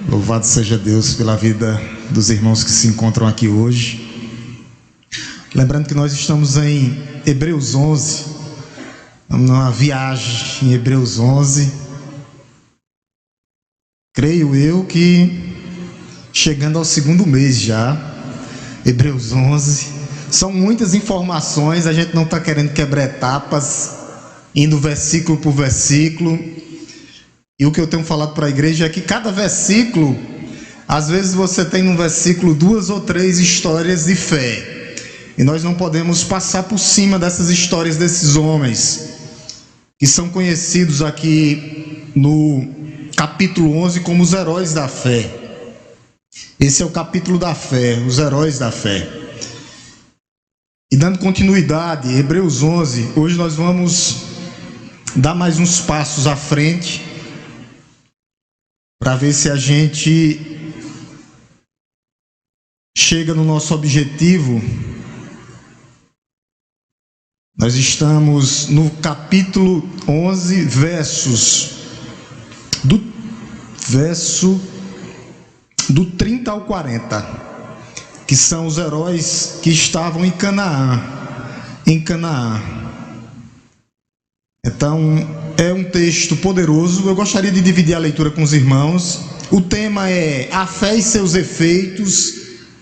Louvado seja Deus pela vida dos irmãos que se encontram aqui hoje. Lembrando que nós estamos em Hebreus 11, numa viagem em Hebreus 11. Creio eu que chegando ao segundo mês já, Hebreus 11. São muitas informações, a gente não está querendo quebrar etapas, indo versículo por versículo. E o que eu tenho falado para a igreja é que cada versículo, às vezes você tem num versículo 2 ou 3 histórias de fé. E nós não podemos passar por cima dessas histórias desses homens, que são conhecidos aqui no capítulo 11 como os heróis da fé. Esse é o capítulo da fé, os heróis da fé. E dando continuidade, Hebreus 11, hoje nós vamos dar mais uns passos à frente, para ver se a gente chega no nosso objetivo. Nós estamos no capítulo 11, verso do 30 ao 40, que são os heróis que estavam em Canaã. Então, é um texto poderoso. Eu gostaria de dividir a leitura com os irmãos. O tema é a fé e seus efeitos,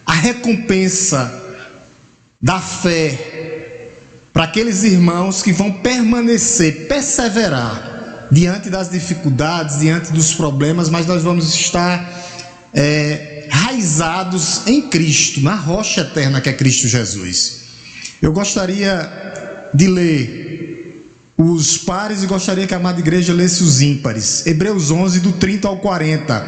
a recompensa da fé para aqueles irmãos que vão perseverar diante das dificuldades, diante dos problemas, mas nós vamos estar raizados em Cristo, na rocha eterna que é Cristo Jesus. Eu gostaria de ler os pares e gostaria que a amada igreja lesse os ímpares. Hebreus 11, do 30 ao 40.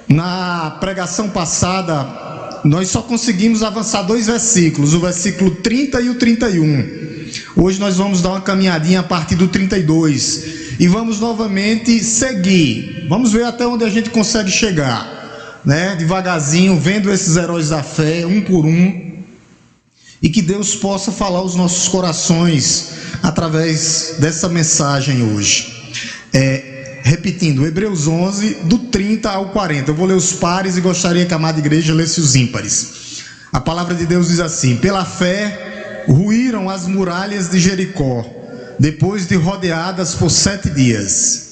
Na pregação passada, nós só conseguimos avançar 2 versículos, o versículo 30 e o 31. Hoje nós vamos dar uma caminhadinha a partir do 32 e vamos novamente seguir. Vamos ver até onde a gente consegue chegar, né? Devagarzinho, vendo esses heróis da fé, um por um. E que Deus possa falar aos nossos corações através dessa mensagem hoje. Repetindo, Hebreus 11, do 30 ao 40. Eu vou ler os pares e gostaria que a amada igreja lesse os ímpares. A palavra de Deus diz assim: pela fé ruíram as muralhas de Jericó, depois de rodeadas por 7 dias.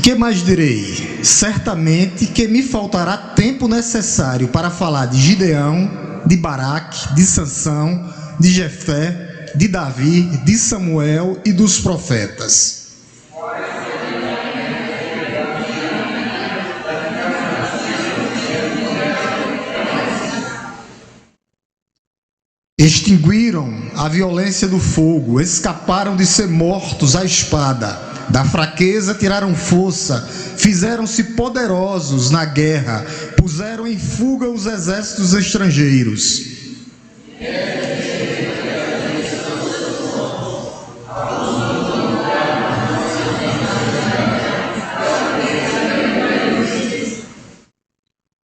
Que mais direi? Certamente que me faltará tempo necessário para falar de Gideão, de Baraque, de Sansão, de Jefté, de Davi, de Samuel e dos profetas. Extinguiram a violência do fogo, escaparam de ser mortos à espada. Da fraqueza tiraram força, fizeram-se poderosos na guerra, puseram em fuga os exércitos estrangeiros.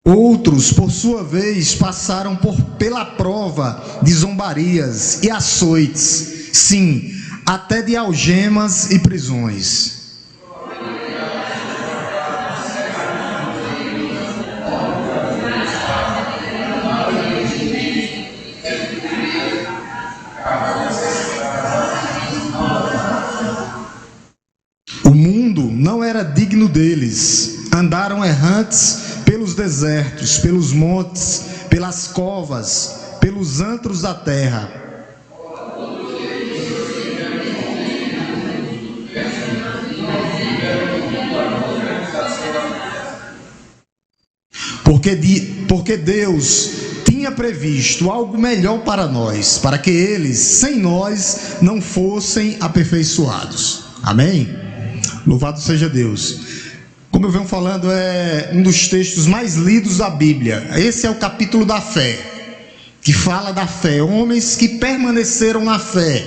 Outros, por sua vez, passaram pela prova de zombarias e açoites, sim, até de algemas e prisões. O mundo não era digno deles. Andaram errantes pelos desertos, pelos montes, pelas covas, pelos antros da terra. Porque Deus tinha previsto algo melhor para nós, para que eles, sem nós, não fossem aperfeiçoados. Amém? Louvado seja Deus. Como eu venho falando, é um dos textos mais lidos da Bíblia. Esse é o capítulo da fé, que fala da fé. Homens que permaneceram na fé,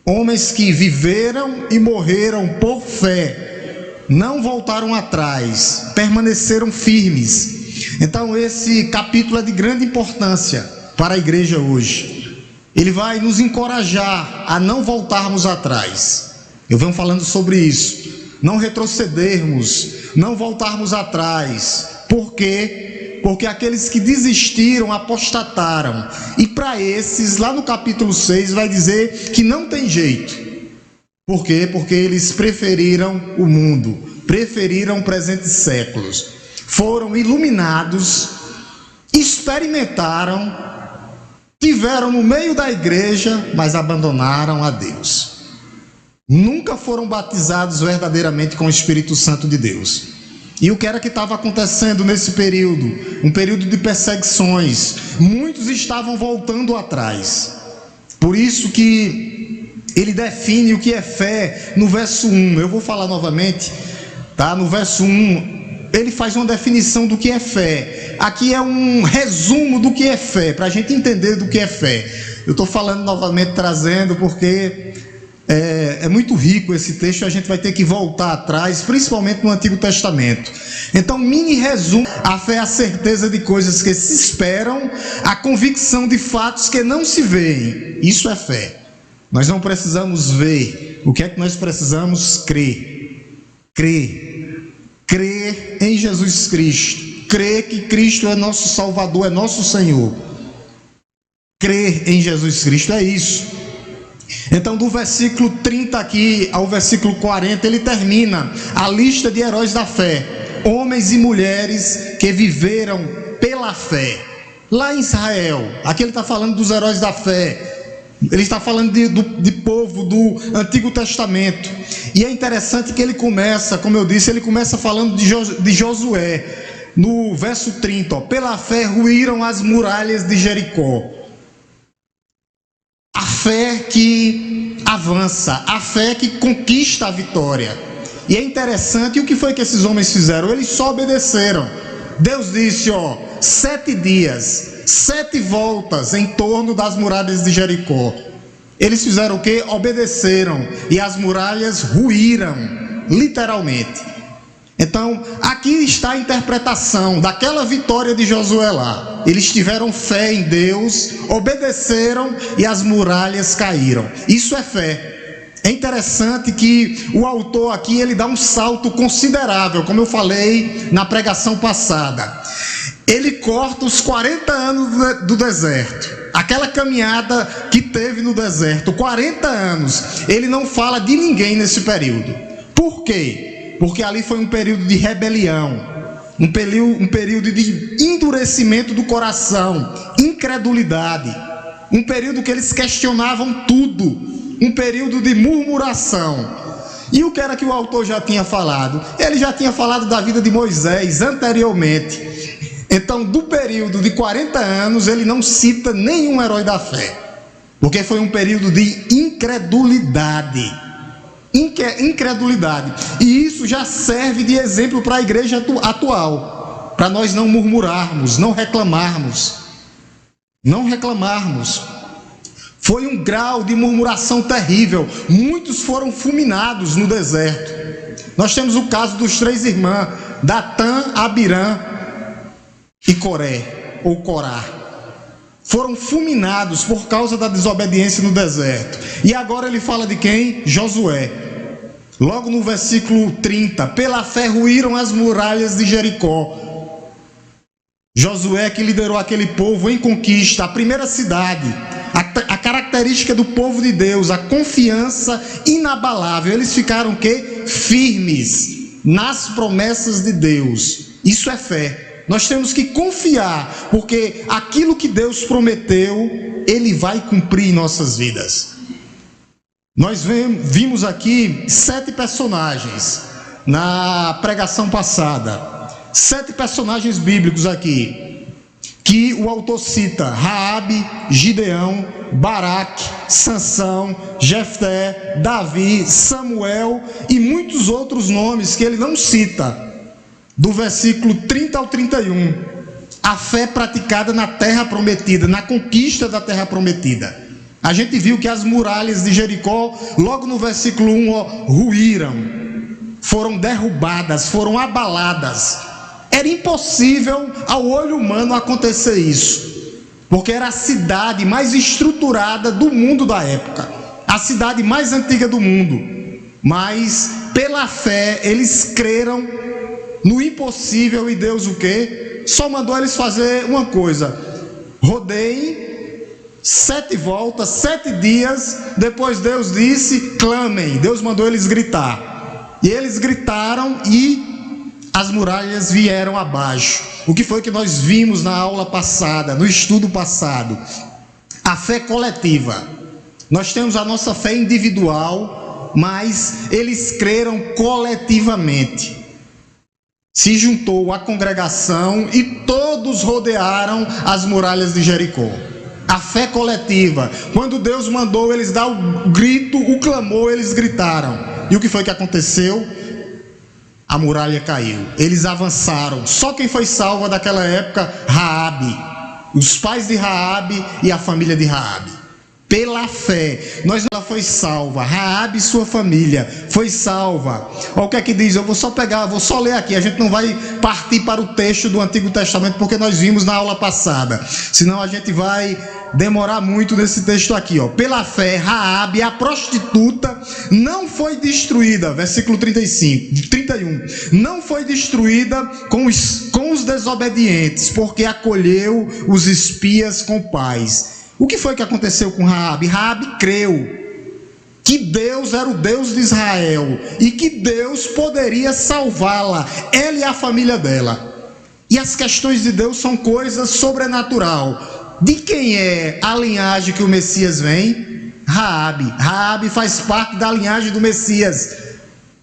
homens que viveram e morreram por fé, não voltaram atrás, permaneceram firmes. Então esse capítulo é de grande importância, para a igreja hoje. Ele vai nos encorajar a não voltarmos atrás. Eu venho falando sobre isso. Não retrocedermos, não voltarmos atrás. Por quê? Porque aqueles que desistiram, apostataram. E para esses, lá no capítulo 6, vai dizer que não tem jeito. Por quê? Porque eles preferiram o mundo, preferiram presentes séculos. Foram iluminados, experimentaram, tiveram no meio da igreja, mas abandonaram a Deus. Nunca foram batizados verdadeiramente com o Espírito Santo de Deus. E o que era que estava acontecendo nesse período? Um período de perseguições. Muitos estavam voltando atrás. Por isso que ele define o que é fé no verso 1. Eu vou falar novamente, tá? No verso 1, ele faz uma definição do que é fé. Aqui é um resumo do que é fé, para a gente entender do que é fé. Eu estou falando novamente, trazendo, porque é muito rico esse texto, a gente vai ter que voltar atrás, principalmente no Antigo Testamento. Então, mini resumo: a fé é a certeza de coisas que se esperam, a convicção de fatos que não se veem. Isso é fé. Nós não precisamos ver. O que é que nós precisamos? Crer. Crer em Jesus Cristo. Crer que Cristo é nosso Salvador, é nosso Senhor. Crer em Jesus Cristo, é isso. Então, do versículo 30 aqui ao versículo 40, ele termina a lista de heróis da fé, homens e mulheres que viveram pela fé. Lá em Israel, aqui ele está falando dos heróis da fé, ele está falando de povo do Antigo Testamento. E é interessante que ele começa, como eu disse, ele começa falando de Josué, no verso 30, ó, pela fé ruíram as muralhas de Jericó. A fé que avança, a fé que conquista a vitória. E é interessante, o que foi que esses homens fizeram? Eles só obedeceram. Deus disse, 7 dias, 7 voltas em torno das muralhas de Jericó. Eles fizeram o quê? Obedeceram, e as muralhas ruíram, literalmente. Então, aqui está a interpretação daquela vitória de Josué lá. Eles tiveram fé em Deus, obedeceram e as muralhas caíram. Isso é fé. É interessante que o autor aqui, ele dá um salto considerável, como eu falei na pregação passada. Ele corta os 40 anos do deserto. Aquela caminhada que teve no deserto, 40 anos. Ele não fala de ninguém nesse período. Por quê? Porque ali foi um período de rebelião, um período de endurecimento do coração, incredulidade, um período que eles questionavam tudo, um período de murmuração. E o que era que o autor já tinha falado? Ele já tinha falado da vida de Moisés anteriormente. Então, do período de 40 anos, ele não cita nenhum herói da fé, porque foi um período de incredulidade. E isso já serve de exemplo para a igreja atual, para nós não murmurarmos, não reclamarmos. Foi um grau de murmuração terrível. Muitos foram fulminados no deserto. Nós temos o caso dos 3 irmãos, Datã, Abirã e Coré, ou Corá. Foram fulminados por causa da desobediência no deserto. E agora ele fala de quem? Josué. Logo no versículo 30, pela fé ruíram as muralhas de Jericó. Josué que liderou aquele povo em conquista, a primeira cidade. A característica do povo de Deus, a confiança inabalável. Eles ficaram o quê? Firmes nas promessas de Deus. Isso é fé. Nós temos que confiar, porque aquilo que Deus prometeu, Ele vai cumprir em nossas vidas. Nós vimos aqui 7 personagens na pregação passada. 7 personagens bíblicos aqui, que o autor cita: Raabe, Gideão, Baraque, Sansão, Jefté, Davi, Samuel e muitos outros nomes que ele não cita. Do versículo 30 ao 31, a fé praticada na terra prometida, na conquista da terra prometida. A gente viu que as muralhas de Jericó, logo no versículo 1, ruíram, foram derrubadas, foram abaladas. Era impossível ao olho humano acontecer isso. porque era a cidade mais estruturada do mundo da época, a cidade mais antiga do mundo. Mas pela fé eles creram no impossível, e Deus o quê? Só mandou eles fazer uma coisa: rodeiem 7 voltas, 7 dias. Depois Deus disse: clamem. Deus mandou eles gritar, e eles gritaram e as muralhas vieram abaixo. O que foi que nós vimos na aula passada, no estudo passado? A fé coletiva. Nós temos a nossa fé individual, mas eles creram coletivamente. Se juntou a congregação e todos rodearam as muralhas de Jericó. A fé coletiva. Quando Deus mandou eles dar o grito, o clamor, eles gritaram. E o que foi que aconteceu? A muralha caiu. Eles avançaram. Só quem foi salvo daquela época? Raabe. Os pais de Raabe e a família de Raabe. Pela fé, ela foi salva. Raabe e sua família foi salva. Olha o que é que diz. Eu vou só ler aqui. A gente não vai partir para o texto do Antigo Testamento, porque nós vimos na aula passada. Senão a gente vai demorar muito nesse texto aqui, ó. Pela fé, Raabe, a prostituta, não foi destruída. Versículo 31. Não foi destruída com os desobedientes, porque acolheu os espias com paz. O que foi que aconteceu com Raabe? Raabe creu que Deus era o Deus de Israel e que Deus poderia salvá-la, ela e a família dela. E as questões de Deus são coisas sobrenatural. De quem é a linhagem que o Messias vem? Raabe. Raabe faz parte da linhagem do Messias.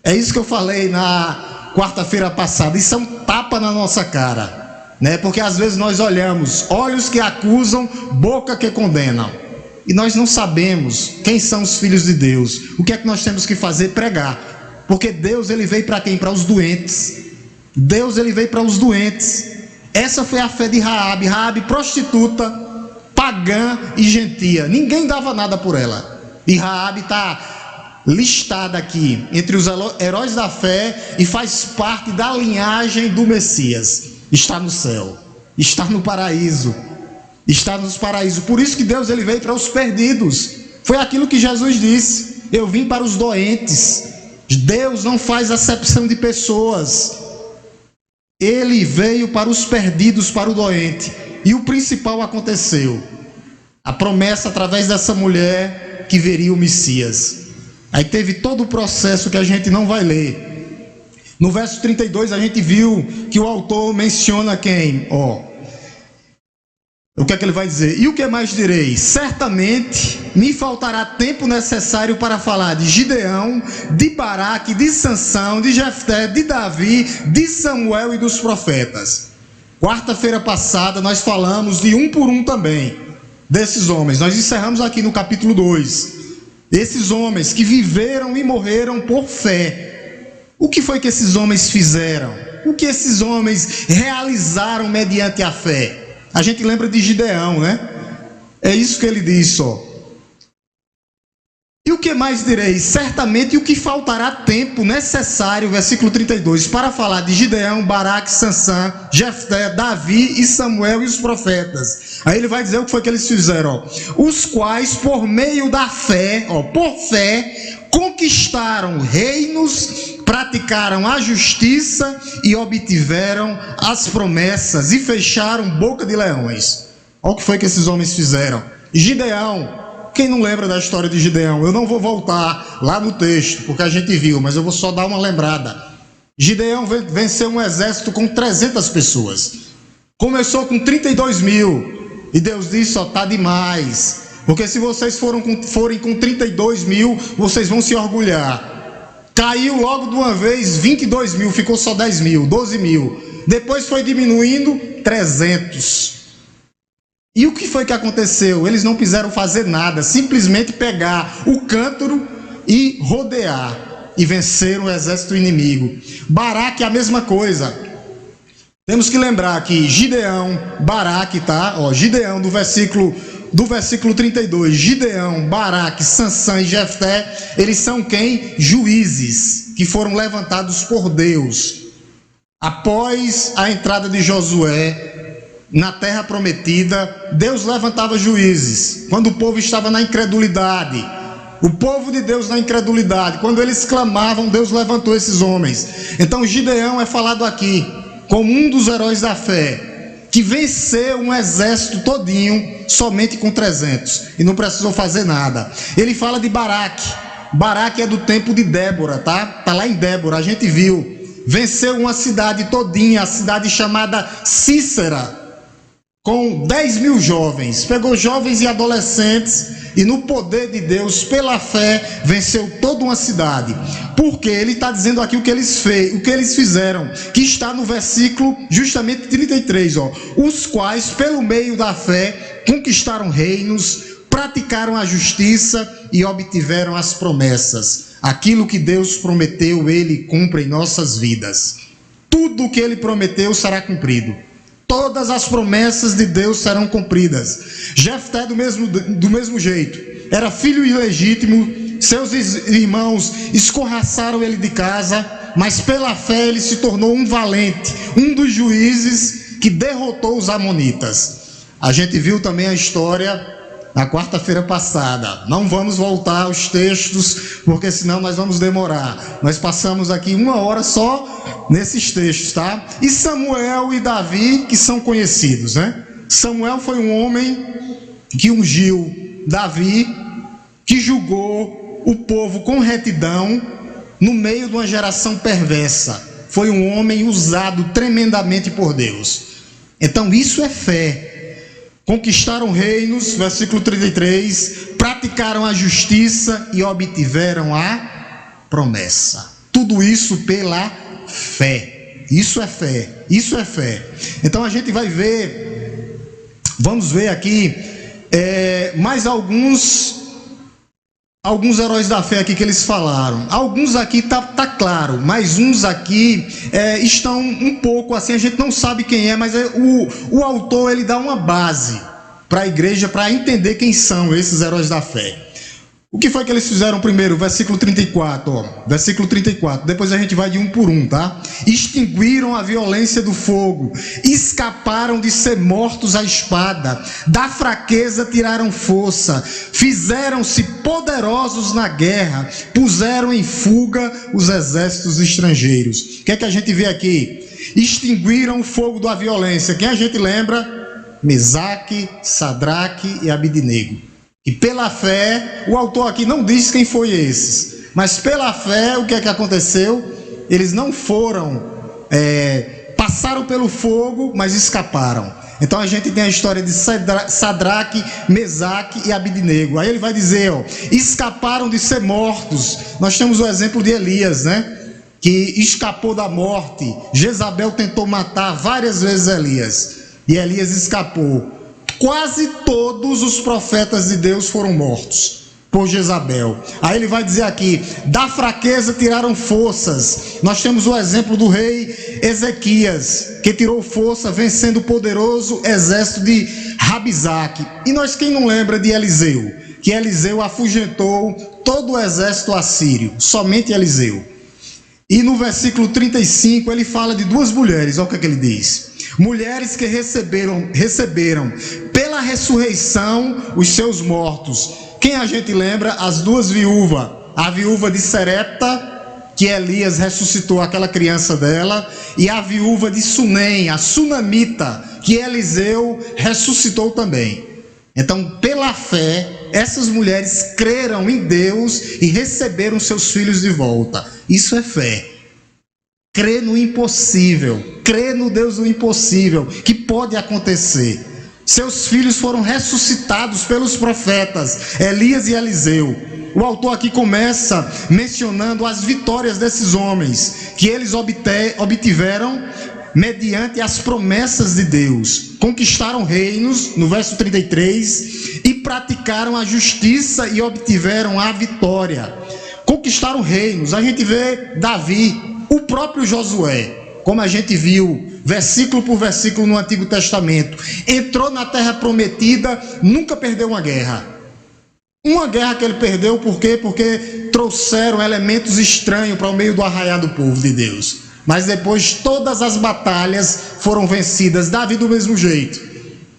É isso que eu falei na quarta-feira passada. Isso é um tapa na nossa cara, né? Porque às vezes nós olhamos, olhos que acusam, boca que condenam, e nós não sabemos quem são os filhos de Deus. O que é que nós temos que fazer? Pregar. Porque Deus, ele veio para quem? Para os doentes. Deus, ele veio para os doentes. Essa foi a fé de Raabe. Raabe, prostituta, pagã e gentia. Ninguém dava nada por ela. E Raabe está listada aqui entre os heróis da fé e faz parte da linhagem do Messias. Está no céu, está no paraíso, está nos paraísos. Por isso que Deus, ele veio para os perdidos. Foi aquilo que Jesus disse: eu vim para os doentes. Deus não faz acepção de pessoas. Ele veio para os perdidos, para o doente. E o principal aconteceu: a promessa através dessa mulher que veria o Messias. Aí teve todo o processo que a gente não vai ler. No verso 32 a gente viu que o autor menciona quem? O que é que ele vai dizer? E o que mais direi? Certamente me faltará tempo necessário para falar de Gideão, de Baraque, de Sansão, de Jefté, de Davi, de Samuel e dos profetas. Quarta-feira passada nós falamos de um por um também desses homens. Nós encerramos aqui no capítulo 2. Esses homens que viveram e morreram por fé. O que foi que esses homens fizeram? O que esses homens realizaram mediante a fé? A gente lembra de Gideão, né? É isso que ele diz, ó. E o que mais direi? Certamente o que faltará tempo necessário, versículo 32, para falar de Gideão, Baraque, Sansão, Jefté, Davi e Samuel e os profetas. Aí ele vai dizer o que foi que eles fizeram, ó. Os quais, por meio da fé, por fé, conquistaram reinos, praticaram a justiça e obtiveram as promessas e fecharam boca de leões. Olha o que foi que esses homens fizeram. Gideão, quem não lembra da história de Gideão? Eu não vou voltar lá no texto, porque a gente viu, mas eu vou só dar uma lembrada. Gideão venceu um exército com 300 pessoas. Começou com 32 mil. E Deus disse, tá demais. Porque se vocês forem com 32 mil, vocês vão se orgulhar. Caiu logo de uma vez 22 mil, ficou só 10 mil, 12 mil. Depois foi diminuindo 300. E o que foi que aconteceu? Eles não quiseram fazer nada, simplesmente pegar o cântaro e rodear. E venceram o exército inimigo. Baraque, a mesma coisa. Temos que lembrar que Gideão, Baraque, Gideão do versículo 32, Gideão, Baraque, Sansão e Jefté, eles são quem? Juízes, que foram levantados por Deus. Após a entrada de Josué na terra prometida, Deus levantava juízes. Quando o povo estava na incredulidade, o povo de Deus na incredulidade, quando eles clamavam, Deus levantou esses homens. Então Gideão é falado aqui como um dos heróis da fé, que venceu um exército todinho somente com 300 e não precisou fazer nada. Ele fala de Baraque. Baraque é do tempo de Débora, tá lá em Débora, a gente viu. Venceu uma cidade todinha, a cidade chamada Cícera, com 10.000 jovens. Pegou jovens e adolescentes e no poder de Deus, pela fé, venceu toda uma cidade. Porque ele está dizendo aqui o que eles fizeram, que está no versículo justamente 33, ó. Os quais, pelo meio da fé, conquistaram reinos, praticaram a justiça e obtiveram as promessas. Aquilo que Deus prometeu, Ele cumpre em nossas vidas. Tudo o que Ele prometeu será cumprido. Todas as promessas de Deus serão cumpridas. Jefté do mesmo jeito. Era filho ilegítimo, seus irmãos escorraçaram ele de casa, mas pela fé ele se tornou um valente, um dos juízes que derrotou os amonitas. A gente viu também a história na quarta-feira passada. Não vamos voltar aos textos, porque senão nós vamos demorar. Nós passamos aqui 1 hora só nesses textos, tá? E Samuel e Davi, que são conhecidos, né? Samuel foi um homem que ungiu Davi, que julgou o povo com retidão no meio de uma geração perversa. Foi um homem usado tremendamente por Deus. Então isso é fé. Conquistaram reinos, versículo 33, praticaram a justiça e obtiveram a promessa. Tudo isso pela fé. Isso é fé, isso é fé. Então a gente vai ver, vamos ver aqui, mais alguns heróis da fé aqui que eles falaram. Alguns aqui tá claro, mas uns aqui estão um pouco assim, a gente não sabe quem é, mas o autor ele dá uma base para a igreja para entender quem são esses heróis da fé. O que foi que eles fizeram primeiro? Versículo 34, ó. Versículo 34, depois a gente vai de um por um, tá? Extinguiram a violência do fogo, escaparam de ser mortos à espada, da fraqueza tiraram força, fizeram-se poderosos na guerra, puseram em fuga os exércitos estrangeiros. O que é que a gente vê aqui? Extinguiram o fogo da violência. Quem a gente lembra? Mesaque, Sadraque e Abidnego. E pela fé, o autor aqui não diz quem foi esses, mas pela fé, o que é que aconteceu? Eles não foram, passaram pelo fogo, mas escaparam. Então a gente tem a história de Sadraque, Mesaque e Abidnego. Aí ele vai dizer, ó, escaparam de ser mortos. Nós temos o exemplo de Elias, né? Que escapou da morte. Jezabel tentou matar várias vezes Elias, e Elias escapou. Quase todos os profetas de Deus foram mortos por Jezabel. Aí ele vai dizer aqui, da fraqueza tiraram forças. Nós temos o exemplo do rei Ezequias, que tirou força vencendo o poderoso exército de Rabizaque. E nós, quem não lembra de Eliseu? Que Eliseu afugentou todo o exército assírio, somente Eliseu. E no versículo 35 ele fala de duas mulheres, olha o que ele diz. Mulheres que receberam pela ressurreição os seus mortos. Quem a gente lembra? As duas viúvas. A viúva de Serepta, que Elias ressuscitou aquela criança dela, e a viúva de Sunem, a sunamita, que Eliseu ressuscitou também. Então, pela fé, essas mulheres creram em Deus e receberam seus filhos de volta. Isso é fé. Crê no impossível, crê no Deus do impossível, que pode acontecer. Seus filhos foram ressuscitados pelos profetas Elias e Eliseu. O autor aqui começa mencionando as vitórias desses homens, que eles obtiveram mediante as promessas de Deus. Conquistaram reinos, no verso 33, e praticaram a justiça e obtiveram a vitória. Conquistaram reinos. A gente vê Davi, o próprio Josué, como a gente viu, versículo por versículo no Antigo Testamento, entrou na terra prometida, nunca perdeu uma guerra. Uma guerra que ele perdeu, por quê? Porque trouxeram elementos estranhos para o meio do arraial do povo de Deus. Mas depois todas as batalhas foram vencidas. Davi do mesmo jeito.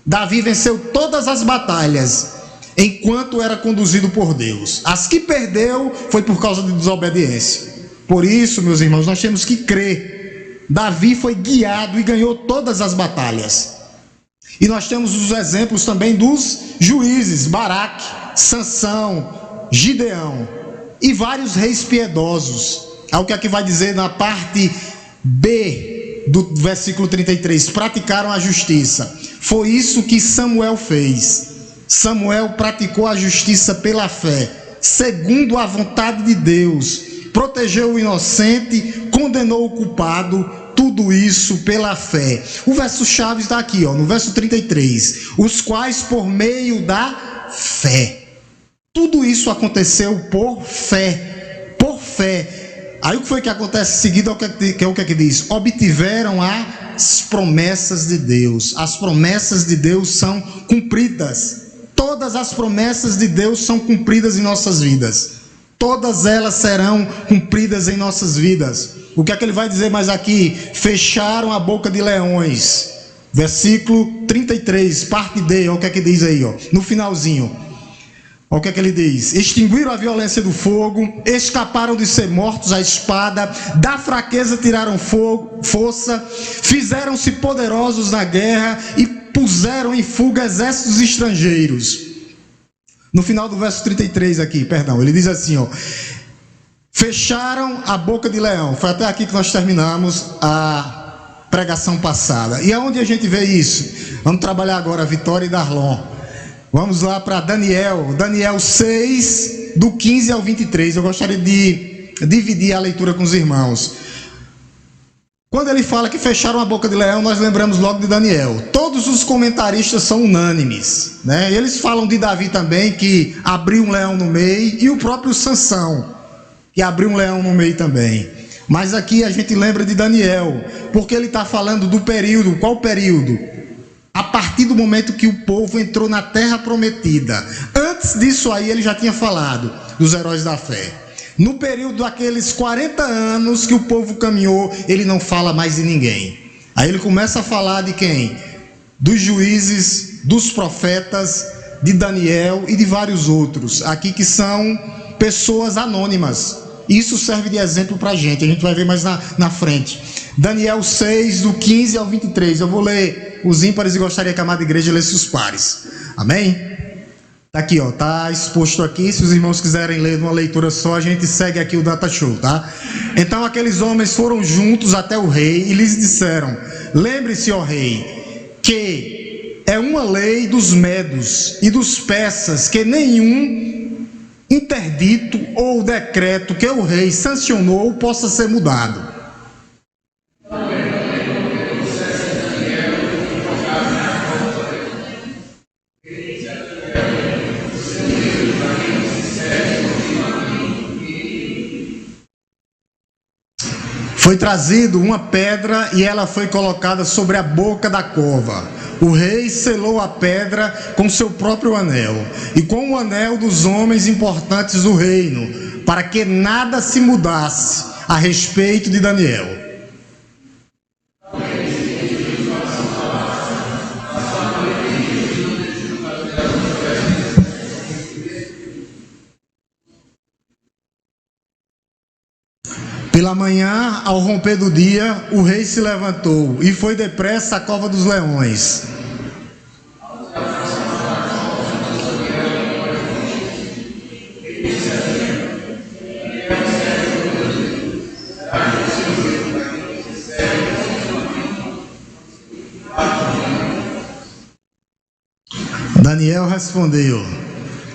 Davi venceu todas as batalhas enquanto era conduzido por Deus. As que perdeu foi por causa de desobediência. Por isso, meus irmãos, nós temos que crer. Davi foi guiado e ganhou todas as batalhas. E nós temos os exemplos também dos juízes, Baraque, Sansão, Gideão e vários reis piedosos. É o que aqui vai dizer na parte B do versículo 33, praticaram a justiça. Foi isso que Samuel fez. Samuel praticou a justiça pela fé, segundo a vontade de Deus, protegeu o inocente, condenou o culpado, tudo isso pela fé. O verso-chave está aqui, no verso 33, os quais por meio da fé. Tudo isso aconteceu por fé, por fé. Aí o que foi que acontece em seguida, é o que diz? Obtiveram as promessas de Deus. As promessas de Deus são cumpridas. Todas as promessas de Deus são cumpridas em nossas vidas. Todas elas serão cumpridas em nossas vidas. O que é que ele vai dizer mais aqui? Fecharam a boca de leões. Versículo 33, parte D, olha o que é que diz aí, no finalzinho. Olha o que é que ele diz: extinguiram a violência do fogo, escaparam de ser mortos à espada, da fraqueza tiraram força, fizeram-se poderosos na guerra e puseram em fuga exércitos estrangeiros. No final do verso 33 aqui, perdão, ele diz assim, fecharam a boca de leão. Foi até aqui que nós terminamos a pregação passada. E aonde a gente vê isso? Vamos trabalhar agora Vitória e Darlon. Vamos lá para Daniel 6, do 15 ao 23. Eu gostaria de dividir a leitura com os irmãos. Quando ele fala que fecharam a boca de leão, nós lembramos logo de Daniel. Todos os comentaristas são unânimes, né? Eles falam de Davi também, que abriu um leão no meio, e o próprio Sansão, que abriu um leão no meio também. Mas aqui a gente lembra de Daniel, porque ele está falando do período. Qual período? A partir do momento que o povo entrou na terra prometida. Antes disso aí ele já tinha falado dos heróis da fé. No período daqueles 40 anos que o povo caminhou, ele não fala mais de ninguém. Aí ele começa a falar de quem? Dos juízes, dos profetas, de Daniel e de vários outros. Aqui que são pessoas anônimas. Isso serve de exemplo para a gente vai ver mais na frente. Daniel 6, do 15 ao 23. Eu vou ler os ímpares e gostaria que a amada igreja lesse os pares. Amém? Tá aqui, tá exposto aqui. Se os irmãos quiserem ler numa leitura só, a gente segue aqui o data show, tá? Então aqueles homens foram juntos até o rei e lhes disseram: lembre-se, ó rei, que é uma lei dos medos e dos persas que nenhum interdito ou decreto que o rei sancionou possa ser mudado. Foi trazido uma pedra e ela foi colocada sobre a boca da cova. O rei selou a pedra com seu próprio anel e com o anel dos homens importantes do reino, para que nada se mudasse a respeito de Daniel. Pela manhã, ao romper do dia, o rei se levantou e foi depressa à cova dos leões. Daniel respondeu: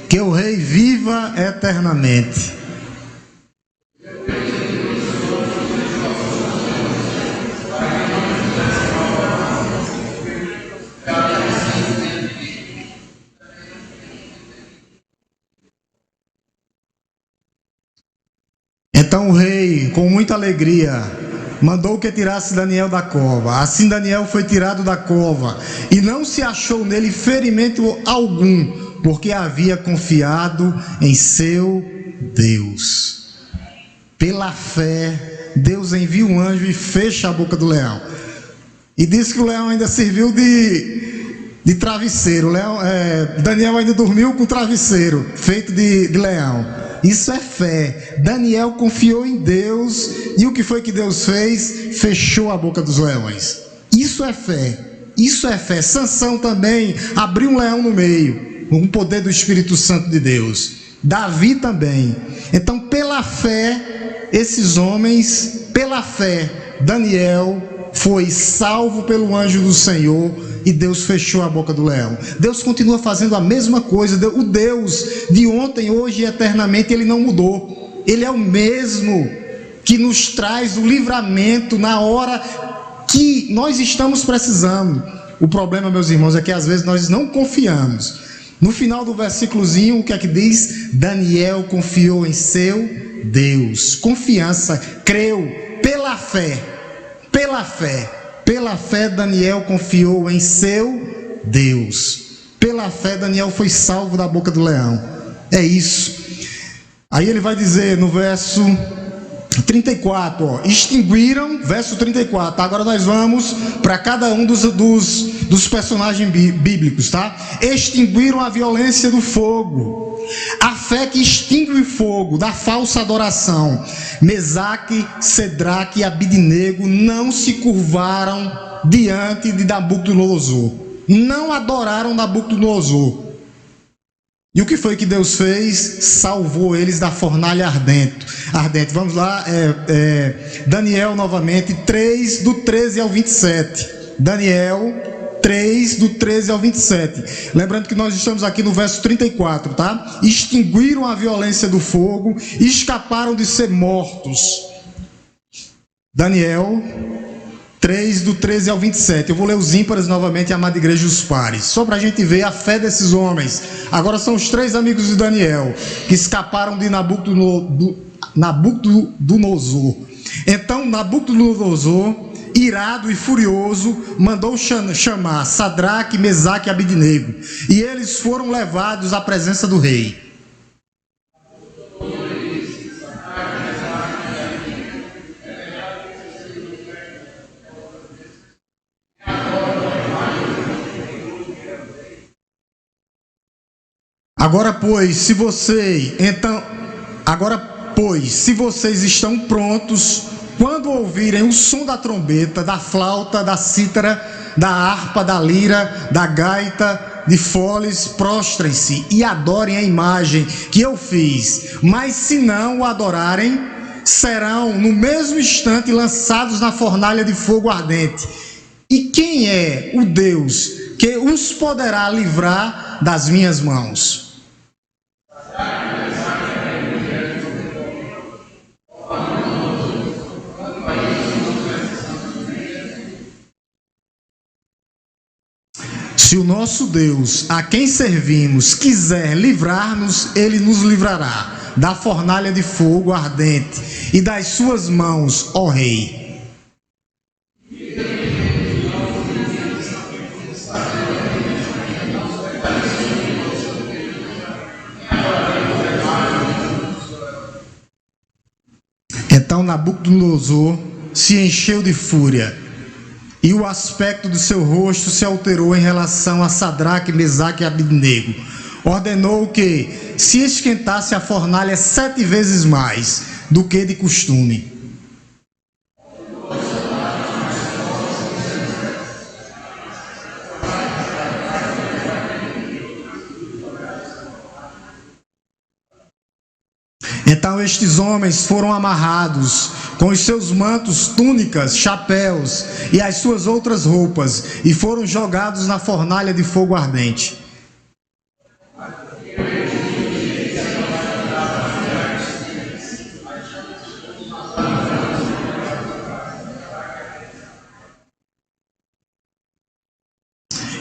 que o rei viva eternamente. Então o rei, com muita alegria, mandou que tirasse Daniel da cova. Assim Daniel foi tirado da cova, e não se achou nele ferimento algum, porque havia confiado em seu Deus. Pela fé, Deus envia um anjo e fecha a boca do leão. E diz que o leão ainda serviu de travesseiro. Daniel ainda dormiu com travesseiro feito de leão. Isso é fé. Daniel confiou em Deus, e o que foi que Deus fez? Fechou a boca dos leões. Isso é fé. Isso é fé. Sansão também abriu um leão no meio, com o poder do Espírito Santo de Deus. Davi também. Então, pela fé, esses homens, pela fé, Daniel foi salvo pelo anjo do Senhor, e Deus fechou a boca do leão. Deus continua fazendo a mesma coisa. O Deus de ontem, hoje e eternamente, Ele não mudou. Ele é o mesmo que nos traz o livramento na hora que nós estamos precisando. O problema, meus irmãos, é que às vezes nós não confiamos. No final do versículozinho, o que é que diz? Daniel confiou em seu Deus. Confiança, creu pela fé. Pela fé. Pela fé, Daniel confiou em seu Deus. Pela fé, Daniel foi salvo da boca do leão. É isso. Aí ele vai dizer no verso 34, extinguiram, verso 34. Agora nós vamos para cada um dos personagens bíblicos, tá? Extinguiram a violência do fogo. A fé que extingue o fogo da falsa adoração. Mesaque, Sedraque e Abidnego não se curvaram diante de Nabucodonosor. Não adoraram Nabucodonosor. E o que foi que Deus fez? Salvou eles da fornalha ardente. Vamos lá, Daniel novamente, 3, do 13 ao 27. Daniel 3, do 13 ao 27. Lembrando que nós estamos aqui no verso 34, tá? Extinguiram a violência do fogo, escaparam de ser mortos. Daniel 3, do 13 ao 27. Eu vou ler os ímpares novamente, amada igreja, os pares, só para a gente ver a fé desses homens. Agora são os 3 amigos de Daniel, que escaparam de Nabucodonosor. Então Nabucodonosor, irado e furioso, mandou chamar Sadraque, Mesaque e Abidnego, e eles foram levados à presença do rei. Agora, pois, se vocês estão prontos, quando ouvirem o som da trombeta, da flauta, da cítara, da harpa, da lira, da gaita, de foles, prostrem-se e adorem a imagem que eu fiz. Mas se não o adorarem, serão no mesmo instante lançados na fornalha de fogo ardente. E quem é o Deus que os poderá livrar das minhas mãos? Se o nosso Deus, a quem servimos, quiser livrar-nos, Ele nos livrará da fornalha de fogo ardente e das suas mãos, ó Rei. Então Nabucodonosor se encheu de fúria, e o aspecto do seu rosto se alterou em relação a Sadraque, Mesaque e Abidnego. Ordenou que se esquentasse a fornalha 7 vezes mais do que de costume. Então estes homens foram amarrados com os seus mantos, túnicas, chapéus e as suas outras roupas, e foram jogados na fornalha de fogo ardente.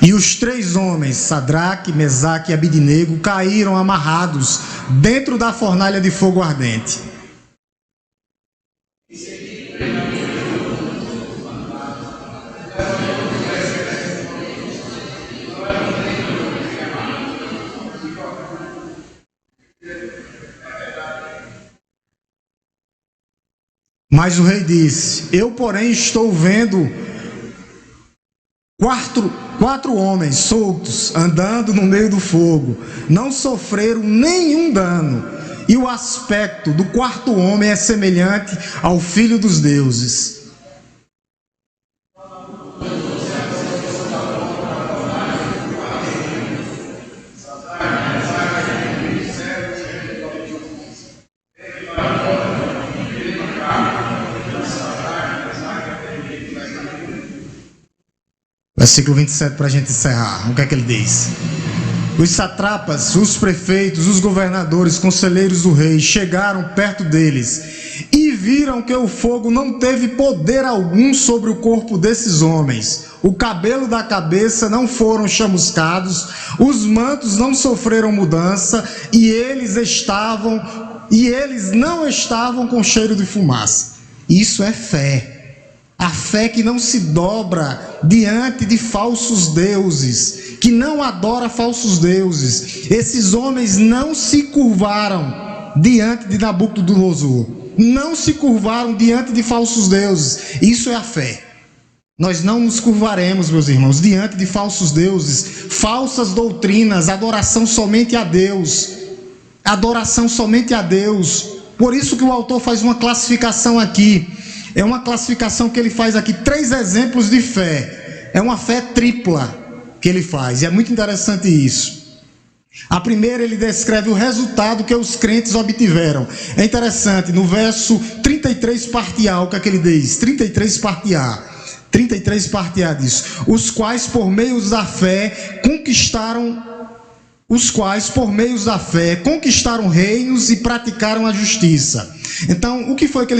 E os 3 homens, Sadraque, Mesaque e Abidnego, caíram amarrados dentro da fornalha de fogo ardente. Mas o rei disse: eu, porém, estou vendo quatro homens soltos andando no meio do fogo, não sofreram nenhum dano, e o aspecto do quarto homem é semelhante ao filho dos deuses. Versículo 27 para a gente encerrar. O que é que ele diz? Os satrapas, os prefeitos, os governadores, conselheiros do rei chegaram perto deles e viram que o fogo não teve poder algum sobre o corpo desses homens. O cabelo da cabeça não foram chamuscados, os mantos não sofreram mudança e eles não estavam com cheiro de fumaça. Isso é fé. A fé que não se dobra diante de falsos deuses, que não adora falsos deuses. Esses homens não se curvaram diante de Nabucodonosor, não se curvaram diante de falsos deuses. Isso é a fé. Nós não nos curvaremos, meus irmãos, diante de falsos deuses, falsas doutrinas, adoração somente a Deus. Adoração somente a Deus. Por isso que o autor faz uma classificação aqui. É uma classificação que ele faz aqui, 3 exemplos de fé. É uma fé tripla que ele faz, e é muito interessante isso. A primeira, ele descreve o resultado que os crentes obtiveram. É interessante, no verso 33 parte A, o que é que ele diz? 33 parte A. 33 parte A diz: os quais por meio da fé conquistaram reinos e praticaram a justiça. Então, o que foi que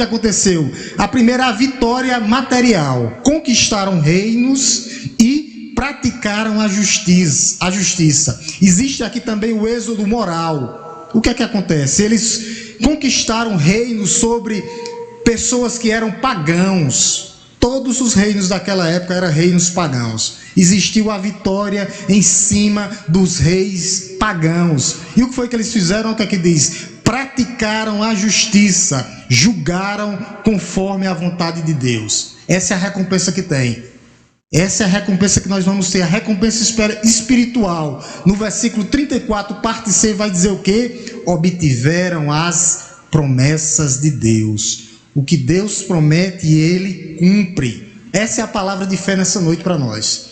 aconteceu? A primeira, a vitória material. Conquistaram reinos e praticaram a justiça. Existe aqui também o êxodo moral. O que é que acontece? Eles conquistaram reinos sobre pessoas que eram pagãos. Todos os reinos daquela época eram reinos pagãos. Existiu a vitória em cima dos reis pagãos. E o que foi que eles fizeram? O que é que diz? Praticaram a justiça, julgaram conforme a vontade de Deus. Essa é a recompensa que tem. Essa é a recompensa que nós vamos ter, a recompensa espiritual. No versículo 34, parte C, vai dizer o quê? Obtiveram as promessas de Deus. O que Deus promete, Ele cumpre. Essa é a palavra de fé nessa noite para nós.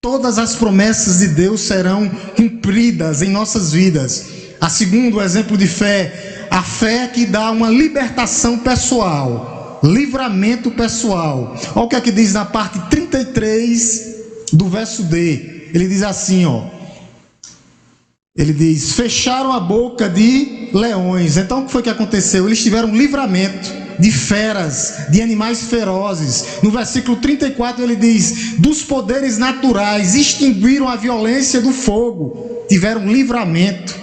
Todas as promessas de Deus serão cumpridas em nossas vidas. A segundo exemplo de fé, a fé que dá uma libertação pessoal, livramento pessoal. Olha o que é que diz na parte 33 do verso D. Ele diz assim, ele diz: fecharam a boca de leões. Então o que foi que aconteceu? Eles tiveram livramento de feras, de animais ferozes. No versículo 34 ele diz: dos poderes naturais, extinguiram a violência do fogo, tiveram livramento.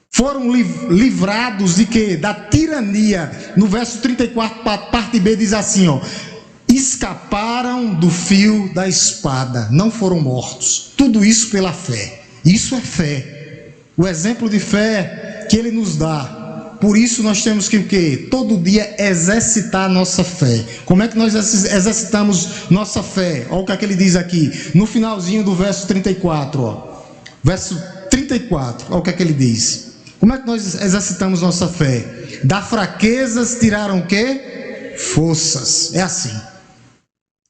Foram livrados de quê? Da tirania. No verso 34, parte B, diz assim, escaparam do fio da espada, não foram mortos. Tudo isso pela fé. Isso é fé. O exemplo de fé que ele nos dá. Por isso nós temos que o quê? Todo dia exercitar a nossa fé. Como é que nós exercitamos nossa fé? Olha o que é que ele diz aqui, no finalzinho do verso 34, Verso 34, olha o que é que ele diz. Como é que nós exercitamos nossa fé? Da fraquezas tiraram o quê? Forças. É assim.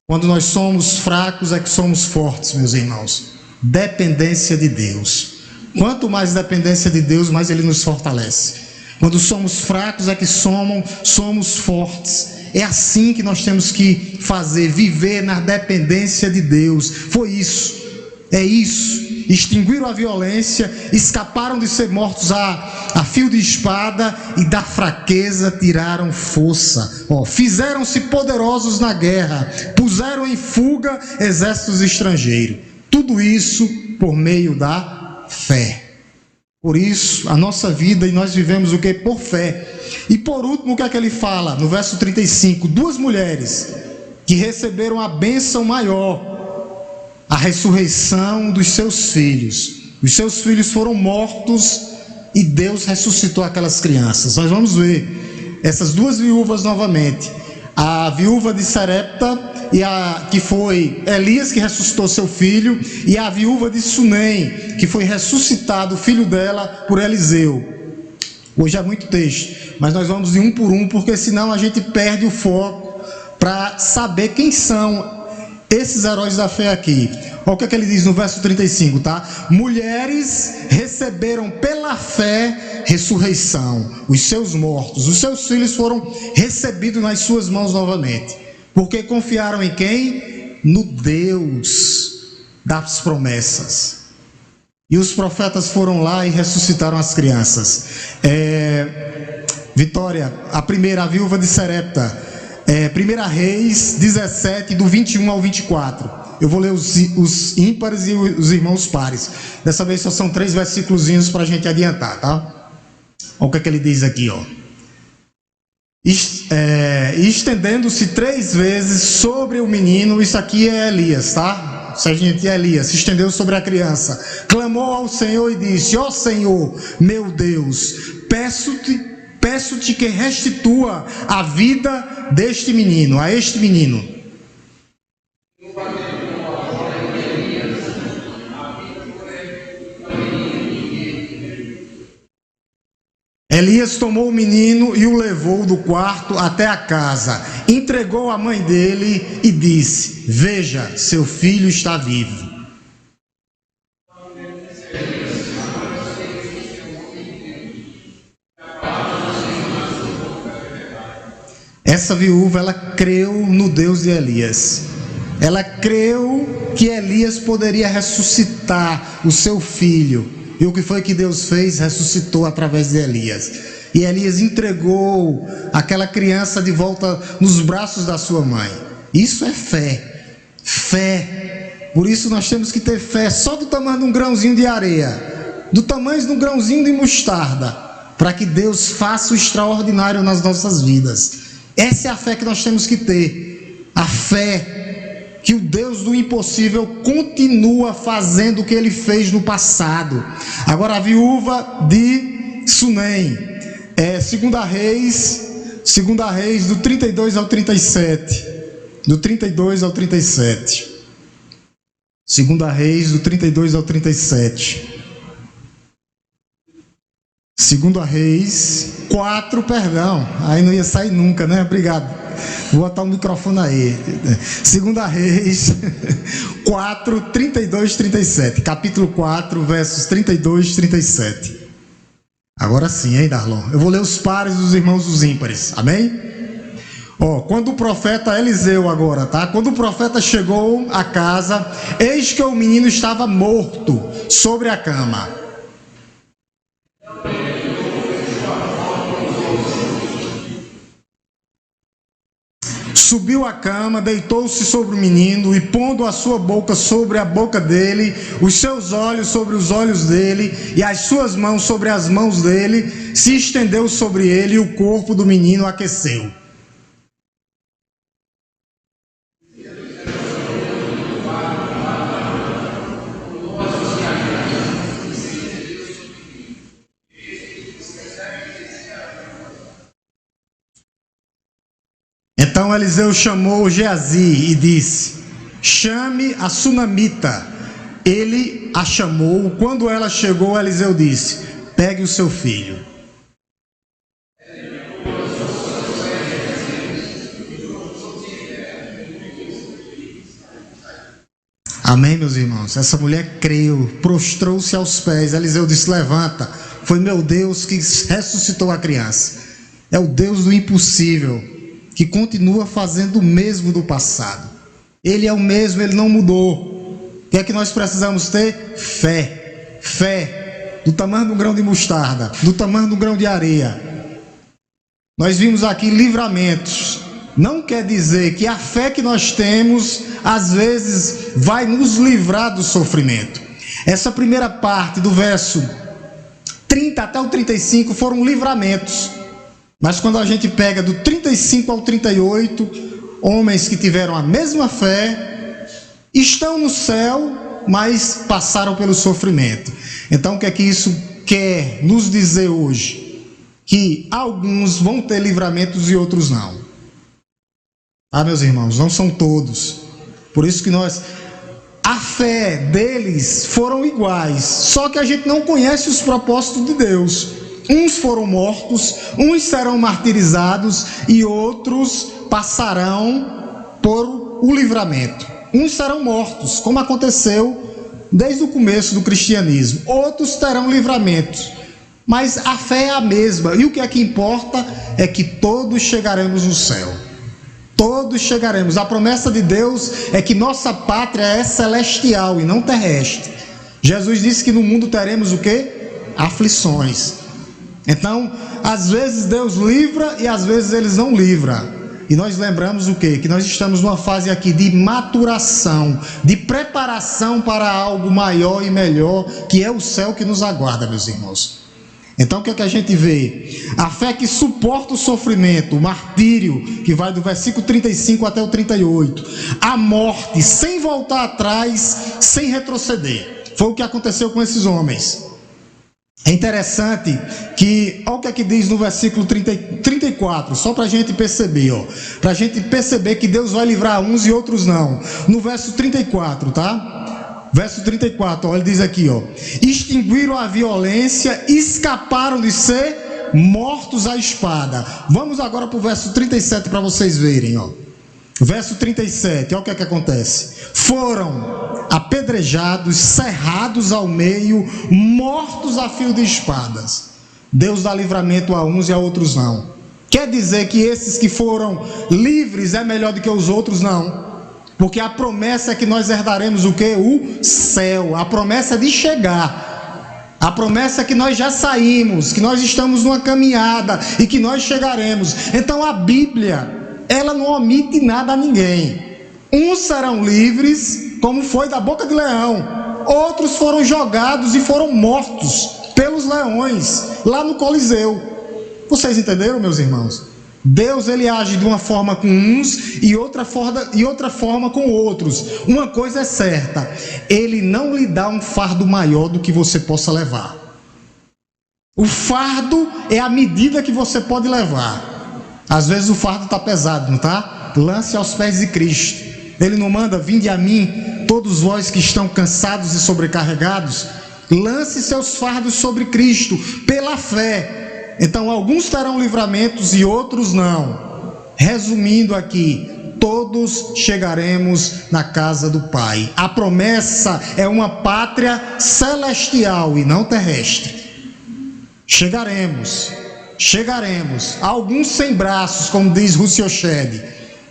Quando nós somos fracos é que somos fortes, meus irmãos. Dependência de Deus. Quanto mais dependência de Deus, mais Ele nos fortalece. Quando somos fracos é que somos fortes. É assim que nós temos que fazer, viver na dependência de Deus. Foi isso. É isso. Extinguiram a violência, escaparam de ser mortos a fio de espada, e da fraqueza tiraram força. Fizeram-se poderosos na guerra, puseram em fuga exércitos estrangeiros. Tudo isso por meio da fé. Por isso, a nossa vida, e nós vivemos o que? Por fé. E por último, o que é que ele fala? No verso 35, 2 mulheres que receberam a bênção maior, a ressurreição dos seus filhos. Os seus filhos foram mortos e Deus ressuscitou aquelas crianças. Nós vamos ver essas duas viúvas novamente. A viúva de Sarepta, que foi Elias que ressuscitou seu filho, e a viúva de Sunem, que foi ressuscitado o filho dela por Eliseu. Hoje é muito texto, mas nós vamos de um por um, porque senão a gente perde o foco para saber quem são esses heróis da fé aqui. Olha o que ele diz no verso 35, tá? Mulheres receberam pela fé ressurreição, os seus mortos, os seus filhos foram recebidos nas suas mãos novamente, porque confiaram em quem? No Deus das promessas. E os profetas foram lá e ressuscitaram as crianças. Vitória, a viúva de Sarepta, 1 Reis 17, do 21 ao 24. Eu vou ler os ímpares e os irmãos pares. Dessa vez só são 3 versículozinhos para a gente adiantar, tá? Olha o que ele diz aqui, ó. Estendendo-se 3 vezes sobre o menino, isso aqui é Elias, tá? Sargento Elias se estendeu sobre a criança, clamou ao Senhor e disse: ó Senhor, meu Deus, peço-te que restitua a vida deste menino, a este menino. Elias tomou o menino e o levou do quarto até a casa, entregou à mãe dele e disse: veja, seu filho está vivo. Essa viúva, ela creu no Deus de Elias. Ela creu que Elias poderia ressuscitar o seu filho. E o que foi que Deus fez? Ressuscitou através de Elias. E Elias entregou aquela criança de volta nos braços da sua mãe. Isso é fé. Fé. Por isso nós temos que ter fé só do tamanho de um grãozinho de areia, do tamanho de um grãozinho de mostarda, para que Deus faça o extraordinário nas nossas vidas. Essa é a fé que nós temos que ter. A fé que o Deus do impossível continua fazendo o que ele fez no passado. Agora a viúva de Sunem, 2 Reis do 32 ao 37. Do 32 ao 37. 2 Reis do 32 ao 37. 2 Reis 4, perdão. Aí não ia sair nunca, né? Obrigado. Vou botar o microfone aí. 2 Reis 4, 32, 37. Capítulo 4, versos 32 e 37. Agora sim, hein, Darlon? Eu vou ler os pares dos irmãos dos ímpares. Amém? Quando o profeta Eliseu agora, tá? Quando o profeta chegou à casa, eis que o menino estava morto sobre a cama. Subiu à cama, deitou-se sobre o menino e, pondo a sua boca sobre a boca dele, os seus olhos sobre os olhos dele e as suas mãos sobre as mãos dele, se estendeu sobre ele e o corpo do menino aqueceu. Então Eliseu chamou Geazi e disse: chame a sunamita. Ele a chamou. Quando ela chegou, Eliseu disse: pegue o seu filho. Amém, meus irmãos? Essa mulher creu, prostrou-se aos pés. Eliseu disse: levanta. Foi meu Deus que ressuscitou a criança. É o Deus do impossível, que continua fazendo o mesmo do passado. Ele é o mesmo, ele não mudou. O que é que nós precisamos ter? Fé. Fé do tamanho de um grão de mostarda, do tamanho de um grão de areia. Nós vimos aqui livramentos. Não quer dizer que a fé que nós temos, às vezes, vai nos livrar do sofrimento. Essa primeira parte do verso 30 até o 35 foram livramentos. Mas quando a gente pega do 35 ao 38, homens que tiveram a mesma fé, estão no céu, mas passaram pelo sofrimento. Então o que é que isso quer nos dizer hoje? que alguns vão ter livramentos e outros não. Ah, meus irmãos, não são todos. Por isso que a fé deles foram iguais, só que a gente não conhece os propósitos de Deus. Uns foram mortos, uns serão martirizados e outros passarão por o livramento. Uns serão mortos, como aconteceu desde o começo do cristianismo. Outros terão livramentos. Mas a fé é a mesma. E o que é que importa é que todos chegaremos no céu. Todos chegaremos. A promessa de Deus é que nossa pátria é celestial e não terrestre. Jesus disse que no mundo teremos o quê? Aflições. Então, às vezes Deus livra e às vezes Ele não livra. E nós lembramos o quê? Que nós estamos numa fase aqui de maturação, de preparação para algo maior e melhor, que é o céu que nos aguarda, meus irmãos. Então o que é que a gente vê? A fé que suporta o sofrimento, o martírio, que vai do versículo 35 até o 38. A morte, sem voltar atrás, sem retroceder. Foi o que aconteceu com esses homens. É interessante que, olha o que é que diz no versículo 34, só para a gente perceber, para a gente perceber que Deus vai livrar uns e outros não. No verso 34, tá? Verso 34, ele diz aqui, extinguiram a violência, escaparam de ser mortos à espada. Vamos agora para o verso 37 para vocês verem, Verso 37, olha o que é que acontece. Foram apedrejados, cerrados ao meio, mortos a fio de espadas. Deus dá livramento a uns e a outros não. Quer dizer que esses que foram livres é melhor do que os outros? Não. Porque a promessa é que nós herdaremos o quê? O céu. A promessa é de chegar. A promessa é que nós já saímos, que nós estamos numa caminhada e que nós chegaremos. Então a Bíblia, ela não omite nada a ninguém. Uns serão livres, como foi da boca de leão. Outros foram jogados e foram mortos pelos leões, lá no Coliseu. Vocês entenderam, meus irmãos? Deus, ele age de uma forma com uns e outra forma com outros. Uma coisa é certa, ele não lhe dá um fardo maior do que você possa levar. O fardo é a medida que você pode levar. Às vezes o fardo está pesado, não está? Lance aos pés de Cristo. Ele não manda: vinde a mim, todos vós que estão cansados e sobrecarregados. Lance seus fardos sobre Cristo, pela fé. Então alguns terão livramentos e outros não. Resumindo aqui, todos chegaremos na casa do Pai. A promessa é uma pátria celestial e não terrestre. Chegaremos. Alguns sem braços, como diz Russell Shedd.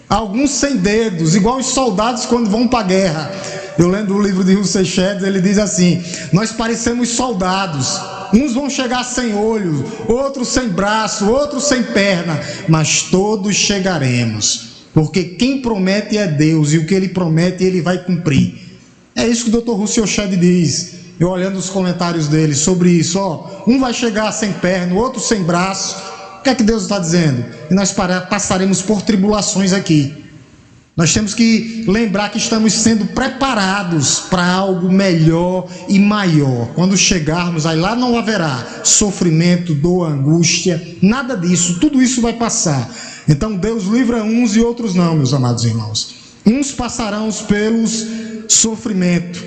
Alguns sem dedos, igual os soldados quando vão para a guerra. Eu lendo o livro de Russell Shedd, ele diz assim: nós parecemos soldados. Uns vão chegar sem olho, outros sem braço, outros sem perna, mas todos chegaremos, porque quem promete é Deus, e o que ele promete ele vai cumprir. É isso que o Dr. Russell Shedd diz. Eu olhando os comentários dele sobre isso, um vai chegar sem perna, o outro sem braço. O que é que Deus está dizendo? E nós passaremos por tribulações aqui. Nós temos que lembrar que estamos sendo preparados para algo melhor e maior. Quando chegarmos, aí lá não haverá sofrimento, dor, angústia, nada disso. Tudo isso vai passar. Então Deus livra uns e outros não, meus amados irmãos. Uns passarão pelos sofrimento.